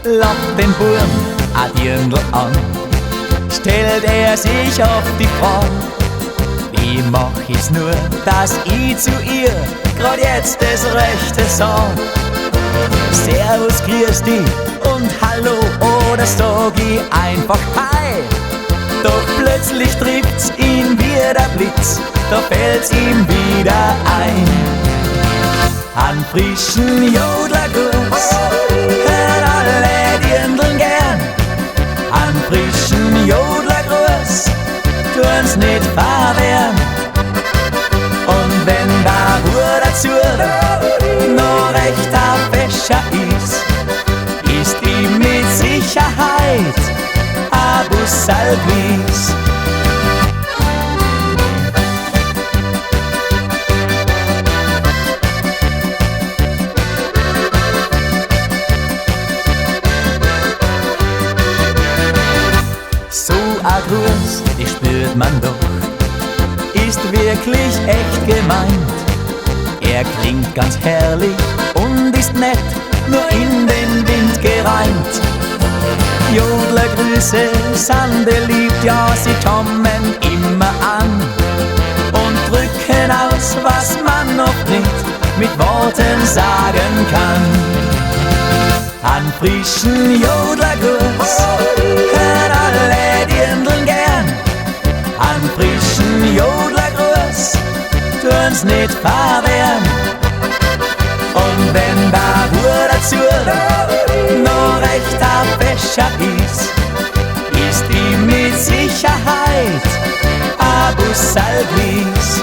Lacht den Burm a Dirndl an, stellt er sich auf die Frage: wie mach ich's nur, dass ich zu ihr grad jetzt das Rechte sag? Servus, grüß dich und hallo, oder sag ich einfach hi? Doch plötzlich trifft's ihn wie der Blitz, da fällt's ihm wieder ein. An frischen Jodlergruß hören alle Dirndln gern. An frischen Jodlergruß tun's nicht verwehren. Und wenn der Ruhr dazu noch recht ein Fäscher ist die mit Sicherheit ein Bussal gewiss. So ein Gruß, die spürt man doch, ist wirklich echt gemeint. Er klingt ganz herrlich und ist nett, nur in den Wind gereimt. Jodlergrüße sind beliebt, ja, sie kommen immer an und drücken aus, was man noch nicht mit Worten sagen kann. An frischen Jodlergruß hören alle Dirndln gern. An frischen Jodlergruß tun's nicht verwehren. Und wenn der Ruhr dazu noch recht ein Fäscher ist die mit Sicherheit ein Bussal gewiss.